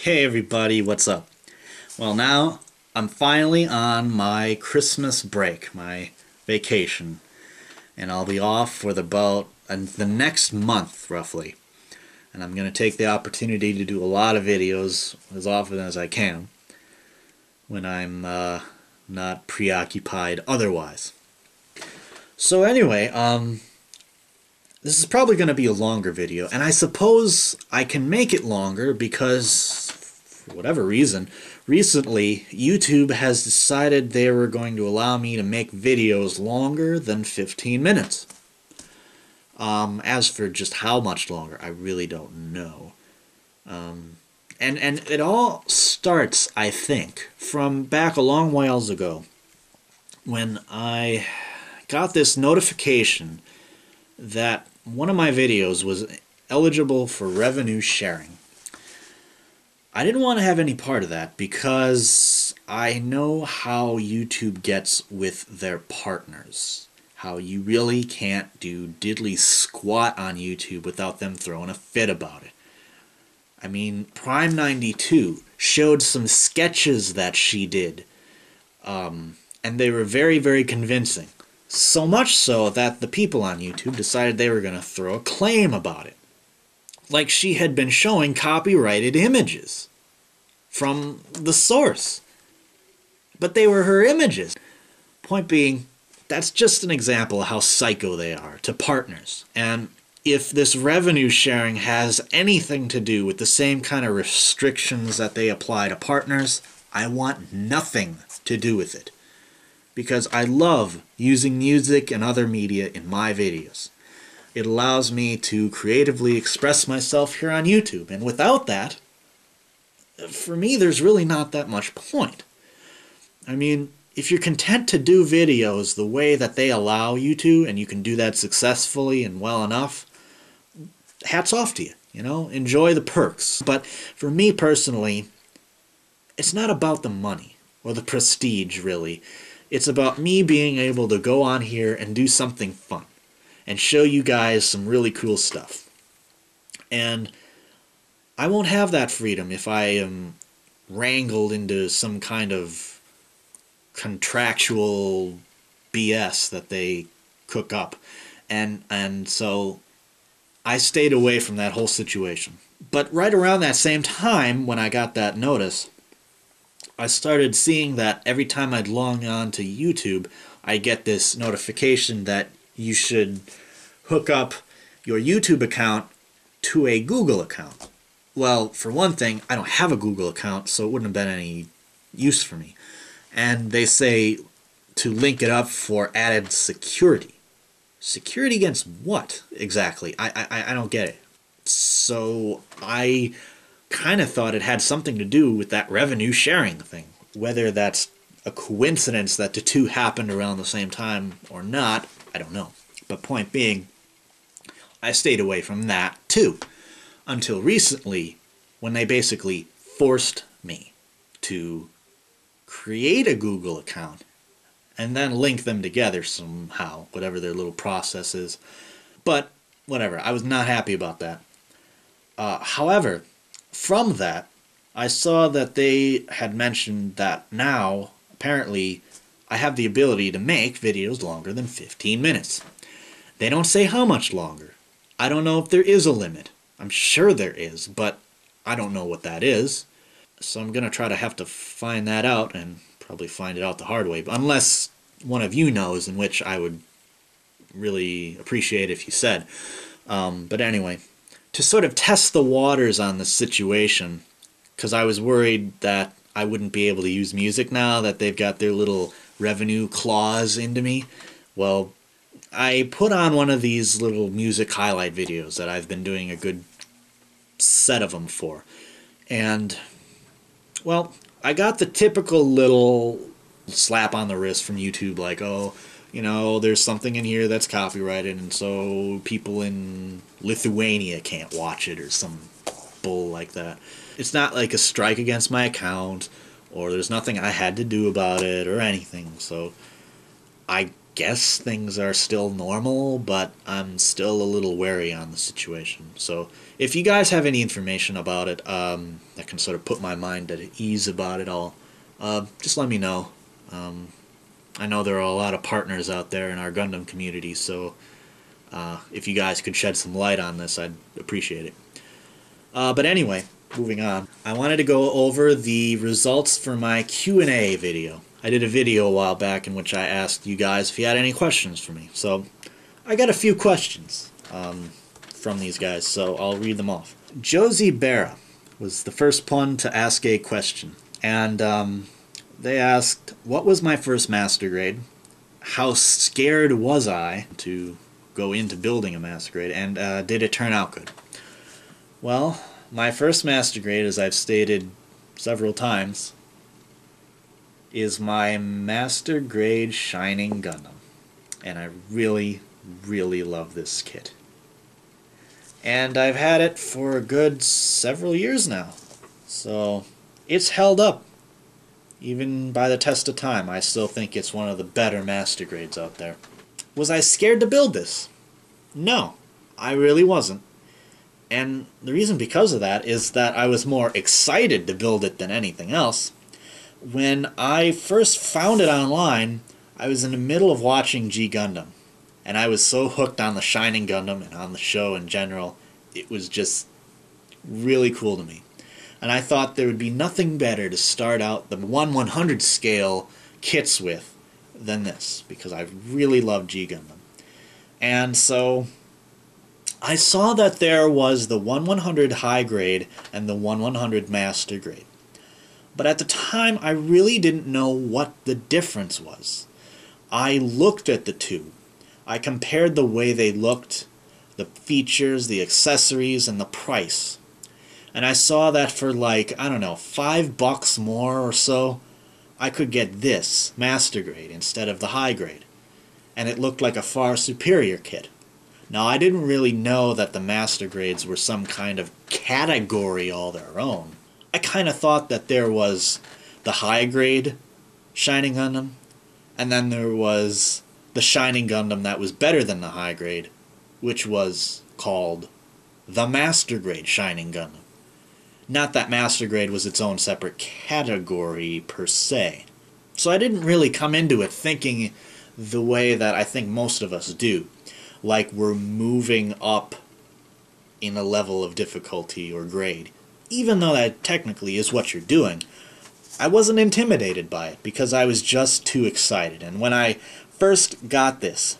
Hey everybody, what's up? Well, now I'm finally on my Christmas break, my vacation, and I'll be off for the next month roughly. And I'm going to take the opportunity to do a lot of videos as often as I can when I'm not preoccupied otherwise. So anyway, this is probably going to be a longer video, and I suppose I can make it longer because, for whatever reason, recently YouTube has decided they were going to allow me to make videos longer than 15 minutes. As for just how much longer, I really don't know. And it all starts, I think, from back a long whiles ago when I got this notification that one of my videos was eligible for revenue sharing. I didn't want to have any part of that because I know how YouTube gets with their partners. How you really can't do diddly squat on YouTube without them throwing a fit about it. I mean, Prime92 showed some sketches that she did, and they were very, very convincing. So much so that the people on YouTube decided they were going to throw a claim about it. Like she had been showing copyrighted images from the source. But they were her images. Point being, that's just an example of how psycho they are to partners. And if this revenue sharing has anything to do with the same kind of restrictions that they apply to partners, I want nothing to do with it. Because I love using music and other media in my videos. It allows me to creatively express myself here on YouTube, and without that, for me, there's really not that much point. I mean, if you're content to do videos the way that they allow you to, and you can do that successfully and well enough, hats off to you, you know? Enjoy the perks. But for me personally, it's not about the money or the prestige, really. It's about me being able to go on here and do something fun and show you guys some really cool stuff. And I won't have that freedom if I am wrangled into some kind of contractual BS that they cook up. And so I stayed away from that whole situation. But right around that same time when I got that notice, I started seeing that every time I'd log on to YouTube, I get this notification that you should hook up your YouTube account to a Google account. Well, for one thing, I don't have a Google account, so it wouldn't have been any use for me. And they say to link it up for added security. Security against what, exactly? I don't get it. So I kind of thought it had something to do with that revenue sharing thing. Whether that's a coincidence that the two happened around the same time or not, I don't know. But point being, I stayed away from that too. Until recently, when they basically forced me to create a Google account and then link them together somehow, whatever their little process is. But whatever, I was not happy about that. However, from that, I saw that they had mentioned that now, apparently, I have the ability to make videos longer than 15 minutes. They don't say how much longer. I don't know if there is a limit. I'm sure there is, but I don't know what that is. So I'm going to have to find that out, and probably find it out the hard way. But unless one of you knows, in which I would really appreciate if you said. But anyway, to sort of test the waters on this situation, because I was worried that I wouldn't be able to use music now that they've got their little revenue clause into me. Well, I put on one of these little music highlight videos that I've been doing a good set of them for. And, well, I got the typical little slap on the wrist from YouTube, like, oh, you know, there's something in here that's copyrighted, and so people in Lithuania can't watch it, or some bull like that. It's not like a strike against my account, or there's nothing I had to do about it, or anything, so I guess things are still normal, but I'm still a little wary on the situation. So if you guys have any information about it that can sort of put my mind at ease about it all, just let me know. I know there are a lot of partners out there in our Gundam community, so if you guys could shed some light on this, I'd appreciate it. But anyway, moving on. I wanted to go over the results for my Q&A video. I did a video a while back in which I asked you guys if you had any questions for me. So I got a few questions from these guys, so I'll read them off. Josie Berra was the first one to ask a question. And they asked, what was my first master grade? How scared was I to go into building a master grade? And did it turn out good? Well, my first master grade, as I've stated several times, is my master grade Shining Gundam. And I really, really love this kit. And I've had it for a good several years now. So it's held up. Even by the test of time, I still think it's one of the better master grades out there. Was I scared to build this? No, I really wasn't. And the reason because of that is that I was more excited to build it than anything else. When I first found it online, I was in the middle of watching G Gundam. And I was so hooked on the Shining Gundam and on the show in general, it was just really cool to me. And I thought there would be nothing better to start out the 1/100 scale kits with than this, because I really love G Gundam. And so I saw that there was the 1/100 high grade and the 1/100 master grade. But at the time, I really didn't know what the difference was. I looked at the two. I compared the way they looked, the features, the accessories, and the price. And I saw that for like, I don't know, $5 more or so, I could get this master grade instead of the high grade. And it looked like a far superior kit. Now, I didn't really know that the master grades were some kind of category all their own. I kind of thought that there was the high grade Shining Gundam, and then there was the Shining Gundam that was better than the high grade, which was called the master grade Shining Gundam. Not that master grade was its own separate category per se. So I didn't really come into it thinking the way that I think most of us do. Like we're moving up in a level of difficulty or grade. Even though that technically is what you're doing, I wasn't intimidated by it because I was just too excited. And when I first got this,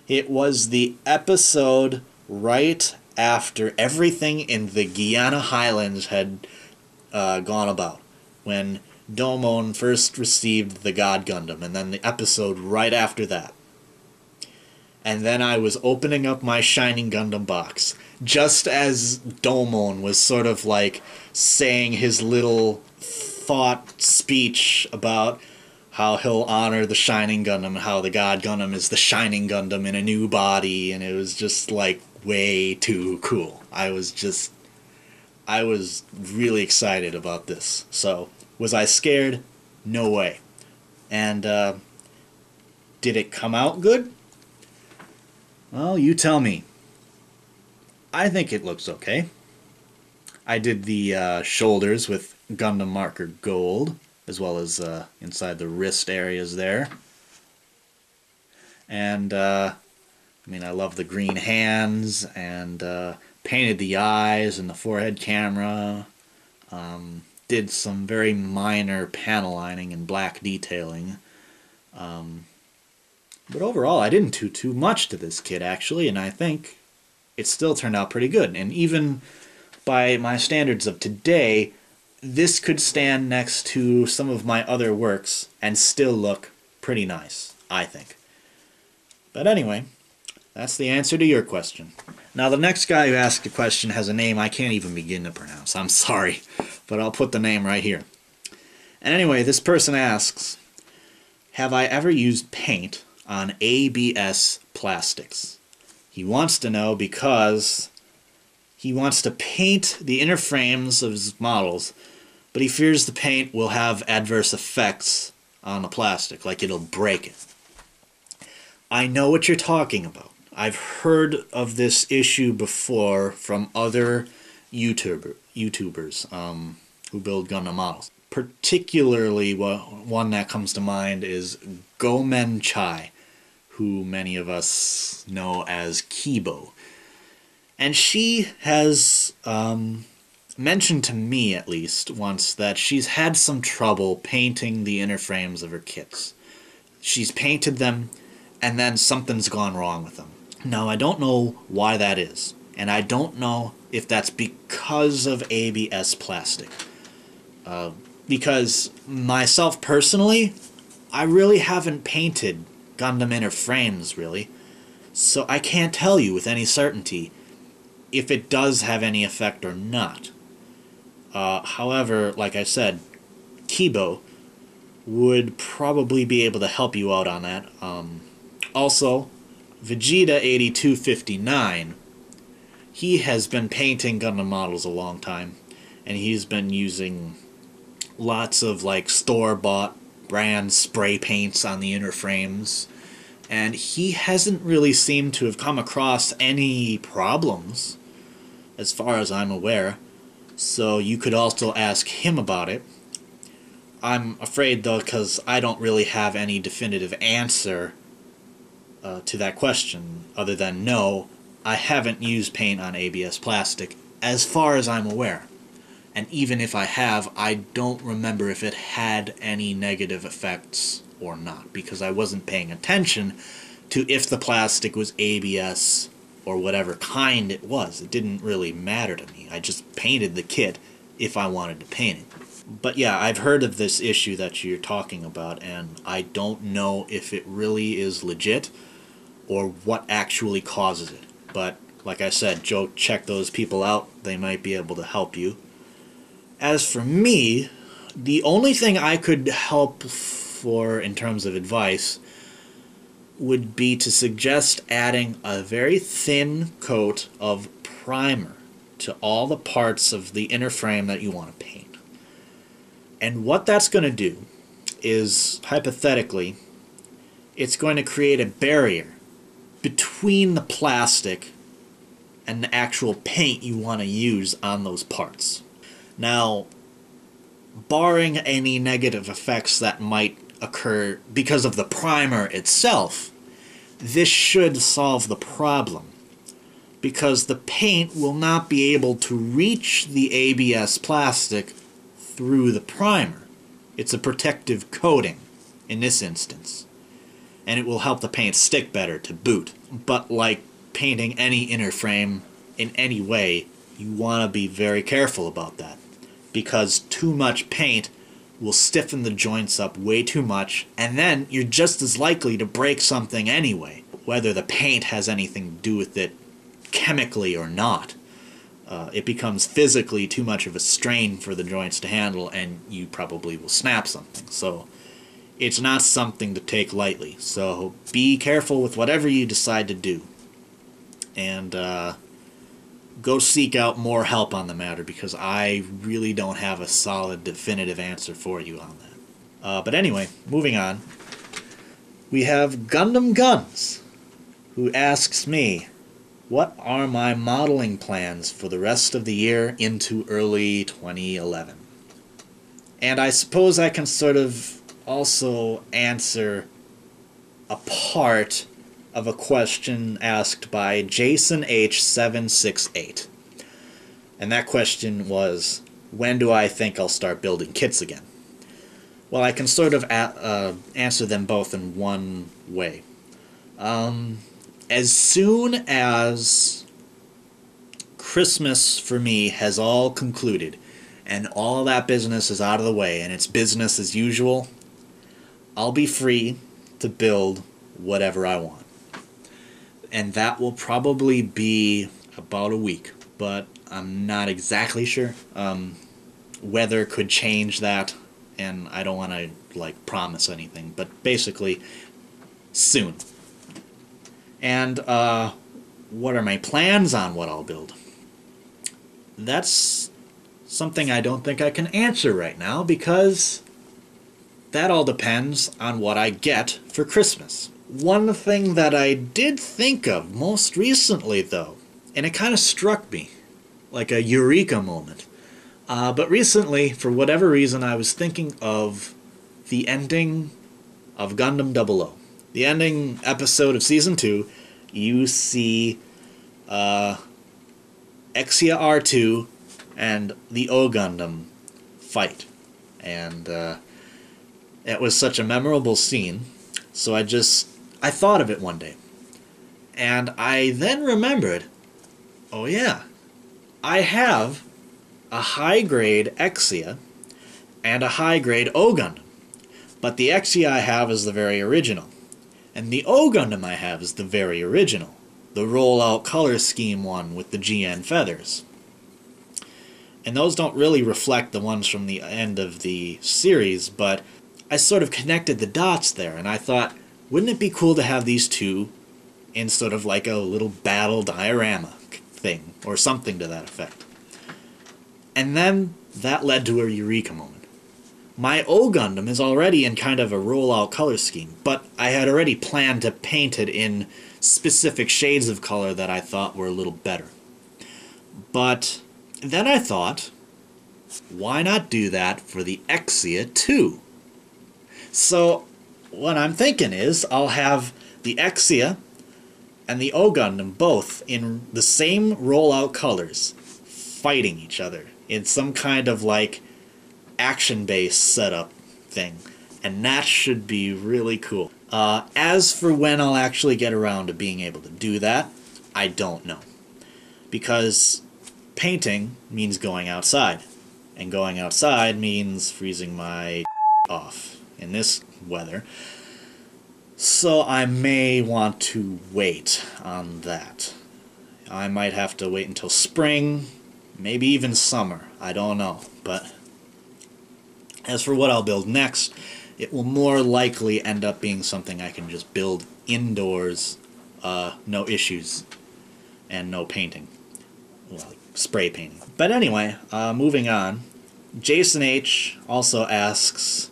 it was the episode right after everything in the Guyana Highlands had gone about. When Domon first received the God Gundam, and then the episode right after that. And then I was opening up my Shining Gundam box, just as Domon was sort of like saying his little thought speech about how he'll honor the Shining Gundam, and how the God Gundam is the Shining Gundam in a new body, and it was just like way too cool. I was really excited about this. So, was I scared? No way. And did it come out good? Well, you tell me. I think it looks okay. I did the shoulders with Gundam marker gold, as well as inside the wrist areas there. And, I mean, I love the green hands, and painted the eyes and the forehead camera. Did some very minor panel lining and black detailing. But overall, I didn't do too much to this kit, actually, and I think it still turned out pretty good. And even by my standards of today, this could stand next to some of my other works and still look pretty nice, I think. But anyway, that's the answer to your question. Now, the next guy who asked a question has a name I can't even begin to pronounce. I'm sorry, but I'll put the name right here. And anyway, this person asks, have I ever used paint on ABS plastics? He wants to know because he wants to paint the inner frames of his models, but he fears the paint will have adverse effects on the plastic, like it'll break it. I know what you're talking about. I've heard of this issue before from other YouTubers who build Gundam models. Particularly, one that comes to mind is Gomen Chai, who many of us know as Kibo. And she has mentioned to me, at least, once, that she's had some trouble painting the inner frames of her kits. She's painted them, and then something's gone wrong with them. Now, I don't know why that is, and I don't know if that's because of ABS plastic. Because myself personally, I really haven't painted Gundam inner frames, really, so I can't tell you with any certainty if it does have any effect or not. However, like I said, Kibo would probably be able to help you out on that. Also, Vegeta8259, he has been painting Gundam models a long time, and he's been using lots of like store-bought brand spray paints on the inner frames, and he hasn't really seemed to have come across any problems as far as I'm aware, so you could also ask him about it. I'm afraid, though, because I don't really have any definitive answer to that question, other than no, I haven't used paint on ABS plastic, as far as I'm aware. And even if I have, I don't remember if it had any negative effects or not, because I wasn't paying attention to if the plastic was ABS or whatever kind it was. It didn't really matter to me. I just painted the kit if I wanted to paint it. But yeah, I've heard of this issue that you're talking about, and I don't know if it really is legit or what actually causes it. But like I said, Joe, check those people out. They might be able to help you. As for me, the only thing I could help for in terms of advice would be to suggest adding a very thin coat of primer to all the parts of the inner frame that you want to paint. And what that's going to do is, hypothetically, it's going to create a barrier between the plastic and the actual paint you want to use on those parts. Now, barring any negative effects that might occur because of the primer itself, this should solve the problem, because the paint will not be able to reach the ABS plastic through the primer. It's a protective coating in this instance, and it will help the paint stick better to boot. But like painting any inner frame in any way, you want to be very careful about that, because too much paint will stiffen the joints up way too much, and then you're just as likely to break something anyway, whether the paint has anything to do with it chemically or not. It becomes physically too much of a strain for the joints to handle, and you probably will snap something. So it's not something to take lightly. So be careful with whatever you decide to do, and go seek out more help on the matter, because I really don't have a solid, definitive answer for you on that. But anyway, moving on. We have Gundam Guns, who asks me, what are my modeling plans for the rest of the year into early 2011? And I suppose I can sort of also answer a part of a question asked by Jason H768. And that question was, when do I think I'll start building kits again? Well, I can sort of answer them both in one way. As soon as Christmas for me has all concluded and all that business is out of the way and it's business as usual, I'll be free to build whatever I want. And that will probably be about a week, but I'm not exactly sure. Weather could change that, and I don't want to like promise anything, but basically soon. And what are my plans on what I'll build? That's something I don't think I can answer right now, because that all depends on what I get for Christmas. One thing that I did think of most recently, though, and it kind of struck me like a eureka moment. But recently, for whatever reason, I was thinking of the ending of Gundam 00. The ending episode of Season 2, you see Exia R2 and the O Gundam fight. And it was such a memorable scene, so I thought of it one day. And I then remembered, oh yeah, I have a high-grade Exia and a high-grade O Gundam. But the Exia I have is the very original. And the O Gundam I have is the very original. The roll-out color scheme one with the GN feathers. And those don't really reflect the ones from the end of the series, but I sort of connected the dots there, and I thought, wouldn't it be cool to have these two in sort of like a little battle diorama thing, or something to that effect. And then that led to a eureka moment. My O Gundam is already in kind of a rollout color scheme, but I had already planned to paint it in specific shades of color that I thought were a little better. But then I thought, why not do that for the Exia too? So what I'm thinking is I'll have the Exia and the O Gundam both in the same rollout colors fighting each other in some kind of like action-based setup thing, and that should be really cool. As for when I'll actually get around to being able to do that, I don't know, because painting means going outside, and going outside means freezing my off in this weather, so I may want to wait on that. I might have to wait until spring, maybe even summer, I don't know. But as for what I'll build next, it will more likely end up being something I can just build indoors, no issues, and no painting. Well, like spray painting. But anyway, moving on. Jason H. also asks,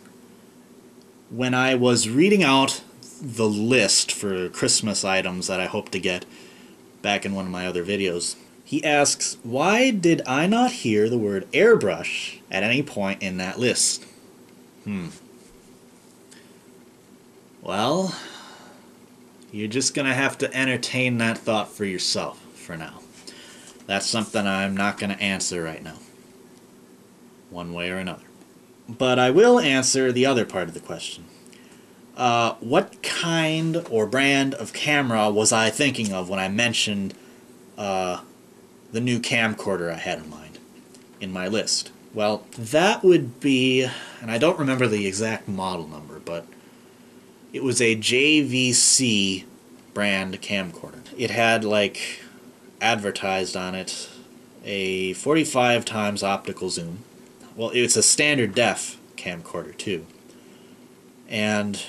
when I was reading out the list for Christmas items that I hope to get back in one of my other videos, he asks, why did I not hear the word airbrush at any point in that list? Well, you're just going to have to entertain that thought for yourself for now. That's something I'm not going to answer right now, one way or another. But I will answer the other part of the question. What kind or brand of camera was I thinking of when I mentioned the new camcorder I had in mind in my list? Well, that would be, and I don't remember the exact model number, but it was a JVC brand camcorder. It had, like, advertised on it a 45 times optical zoom. Well, it's a standard def camcorder too. And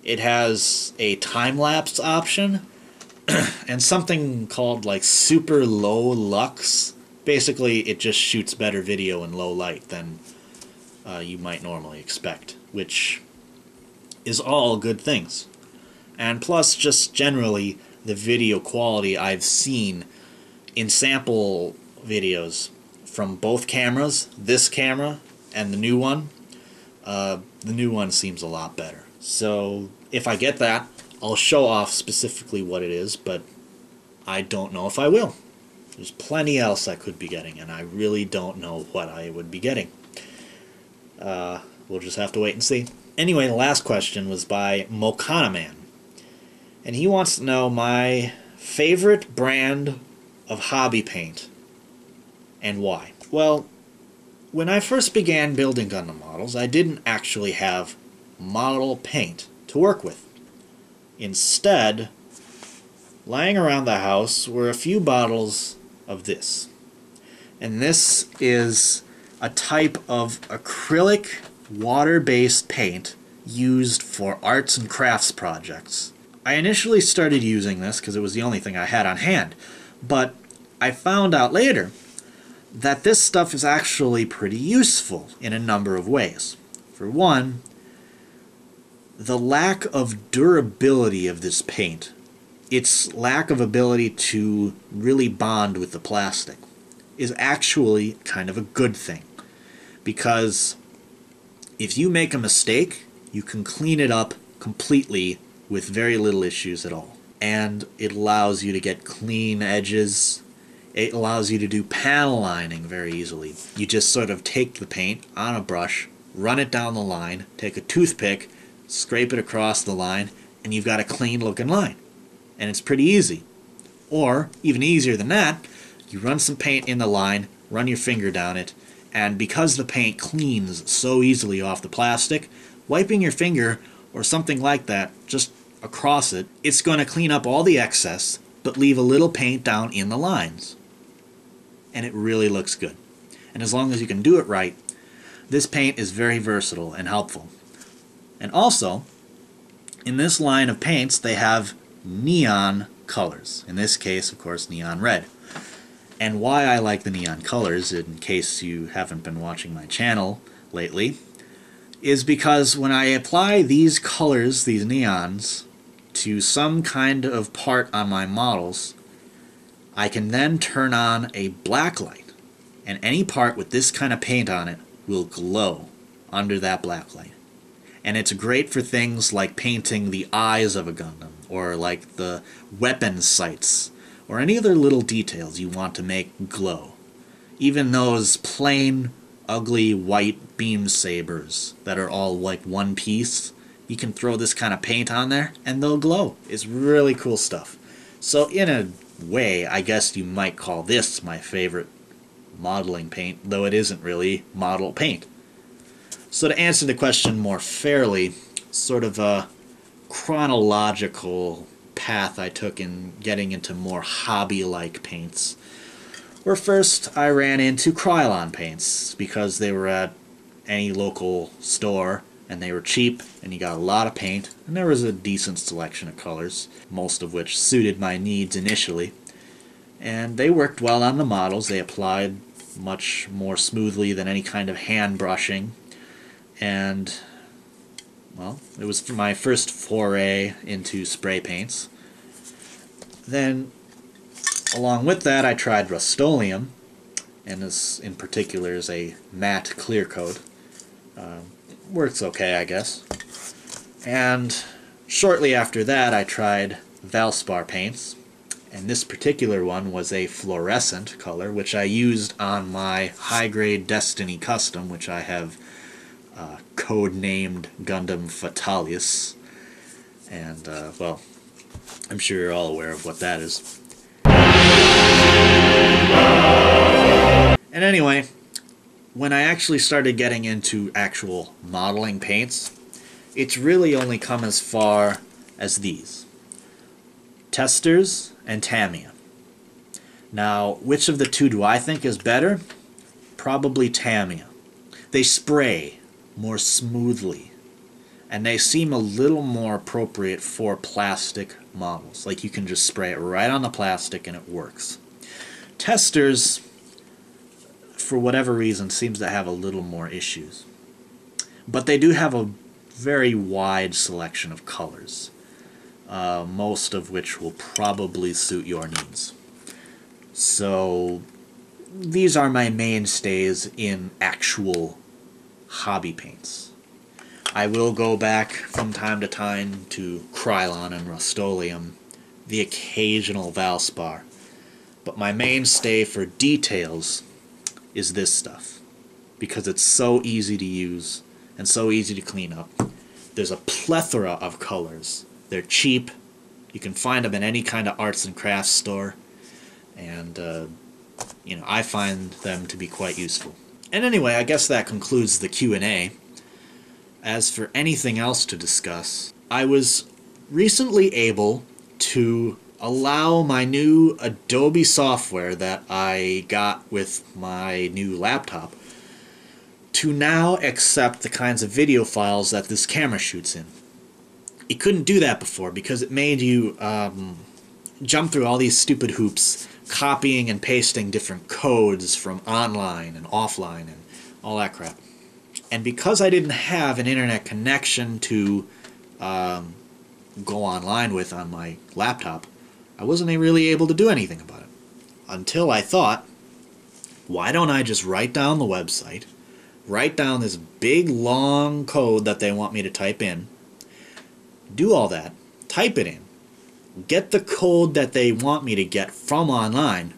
it has a time-lapse option and something called like super low lux. Basically, it just shoots better video in low light than you might normally expect, which is all good things. And plus, just generally, the video quality I've seen in sample videos from both cameras, this camera and the new one seems a lot better. So if I get that, I'll show off specifically what it is, but I don't know if I will. There's plenty else I could be getting, and I really don't know what I would be getting. We'll just have to wait and see. Anyway, the last question was by Mokana Man, and he wants to know my favorite brand of hobby paint and why. Well, when I first began building Gundam models, I didn't actually have model paint to work with. Instead, lying around the house were a few bottles of this. And this is a type of acrylic water-based paint used for arts and crafts projects. I initially started using this because it was the only thing I had on hand, but I found out later that this stuff is actually pretty useful in a number of ways. For one, the lack of durability of this paint, its lack of ability to really bond with the plastic, is actually kind of a good thing. Because if you make a mistake, you can clean it up completely with very little issues at all. And it allows you to get clean edges. It allows you to do panel lining very easily. You just sort of take the paint on a brush, run it down the line, take a toothpick, scrape it across the line, and you've got a clean looking line. And it's pretty easy. Or, even easier than that, you run some paint in the line, run your finger down it, and because the paint cleans so easily off the plastic, wiping your finger or something like that just across it, it's going to clean up all the excess, but leave a little paint down in the lines. And it really looks good. And as long as you can do it right, this paint is very versatile and helpful. And also, in this line of paints, they have neon colors. In this case, of course, neon red. And why I like the neon colors, in case you haven't been watching my channel lately, is because when I apply these colors, these neons, to some kind of part on my models, I can then turn on a black light, and any part with this kind of paint on it will glow under that black light. And it's great for things like painting the eyes of a Gundam, or like the weapon sights, or any other little details you want to make glow. Even those plain, ugly white beam sabers that are all like one piece, you can throw this kind of paint on there and they'll glow. It's really cool stuff. So in a way, I guess you might call this my favorite modeling paint, though it isn't really model paint. So to answer the question more fairly, sort of a chronological path I took in getting into more hobby-like paints, where first I ran into Krylon paints because they were at any local store and they were cheap and you got a lot of paint and there was a decent selection of colors, most of which suited my needs initially. And they worked well on the models. They applied much more smoothly than any kind of hand brushing. And, well, it was my first foray into spray paints. Then, along with that, I tried Rust-Oleum, and this in particular is a matte clear coat. Works okay, I guess. And shortly after that, I tried Valspar paints, and this particular one was a fluorescent color, which I used on my high-grade Destiny custom, which I have code-named Gundam Fatalis. And, well, I'm sure you're all aware of what that is. And anyway, when I actually started getting into actual modeling paints, it's really only come as far as these. Testers and Tamiya. Now, which of the two do I think is better? Probably Tamiya. They spray more smoothly, and they seem a little more appropriate for plastic models. Like you can just spray it right on the plastic and it works. Testers, for whatever reason, seems to have a little more issues. But they do have a very wide selection of colors, most of which will probably suit your needs. So these are my mainstays in actual hobby paints. I will go back from time to time to Krylon and Rust-Oleum, the occasional Valspar, but my mainstay for details is this stuff, because it's so easy to use and so easy to clean up. There's a plethora of colors. They're cheap. You can find them in any kind of arts and crafts store, and you know, I find them to be quite useful. And anyway, I guess that concludes the Q&A. As for anything else to discuss, I was recently able to allow my new Adobe software that I got with my new laptop to now accept the kinds of video files that this camera shoots in. It couldn't do that before because it made you jump through all these stupid hoops, copying and pasting different codes from online and offline and all that crap. And because I didn't have an internet connection to go online with on my laptop, I wasn't really able to do anything about it. Until I thought, why don't I just write down the website, write down this big long code that they want me to type in, do all that, type it in, get the code that they want me to get from online,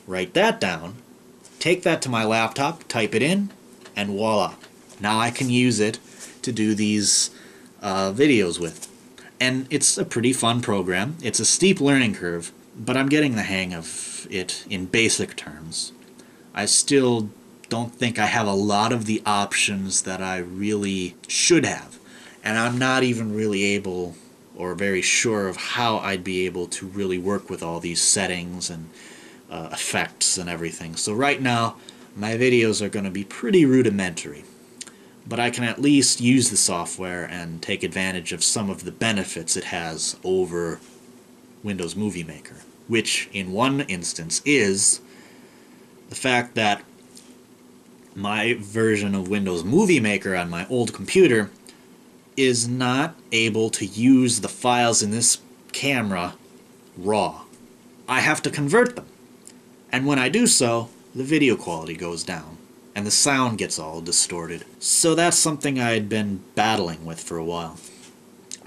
write that down, take that to my laptop, type it in, and voila. Now I can use it to do these videos with. And it's a pretty fun program. It's a steep learning curve, but I'm getting the hang of it in basic terms. I still don't think I have a lot of the options that I really should have. And I'm not even really able or very sure of how I'd be able to really work with all these settings and effects and everything. So right now, my videos are going to be pretty rudimentary. But I can at least use the software and take advantage of some of the benefits it has over Windows Movie Maker, which in one instance is the fact that my version of Windows Movie Maker on my old computer is not able to use the files in this camera raw. I have to convert them. And when I do so, the video quality goes down and the sound gets all distorted. So that's something I had been battling with for a while.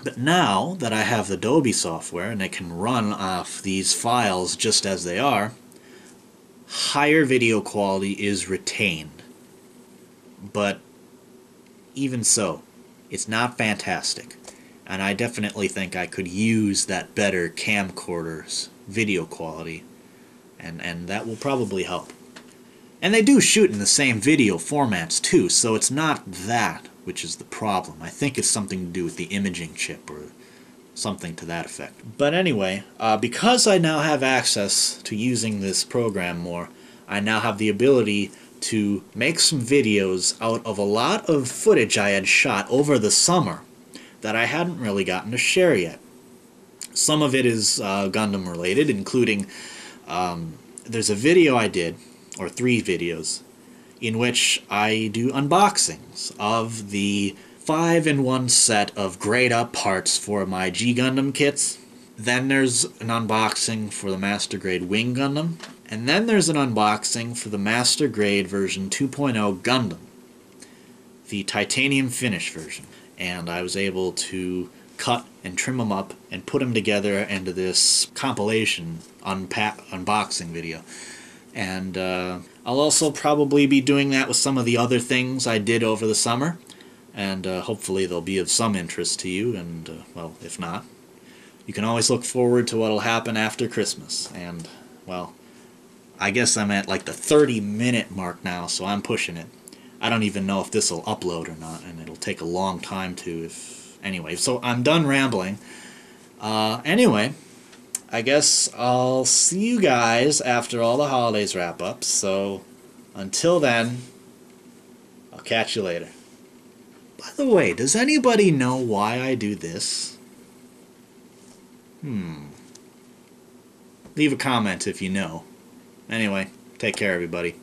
But now that I have the Adobe software and it can run off these files just as they are, higher video quality is retained. But even so, it's not fantastic. And I definitely think I could use that better camcorder's video quality. And that will probably help. And they do shoot in the same video formats too, so it's not that which is the problem. I think it's something to do with the imaging chip or something to that effect. But anyway, because I now have access to using this program more, I now have the ability to make some videos out of a lot of footage I had shot over the summer that I hadn't really gotten to share yet. Some of it is Gundam related, including there's a video I did, or 3 videos, in which I do unboxings of the 5-in-1 set of grade up parts for my G Gundam kits. Then there's an unboxing for the Master Grade Wing Gundam. And then there's an unboxing for the Master Grade version 2.0 Gundam, the titanium finish version. And I was able to cut and trim them up and put them together into this compilation unboxing video. And I'll also probably be doing that with some of the other things I did over the summer. And hopefully they'll be of some interest to you. And, well, if not, you can always look forward to what will happen after Christmas. And, well, I guess I'm at like the 30-minute mark now, so I'm pushing it. I don't even know if this will upload or not, and it'll take a long time to. Anyway, so I'm done rambling. Anyway, I guess I'll see you guys after all the holidays wrap up, so until then, I'll catch you later. By the way, does anybody know why I do this? Leave a comment if you know. Anyway, take care everybody.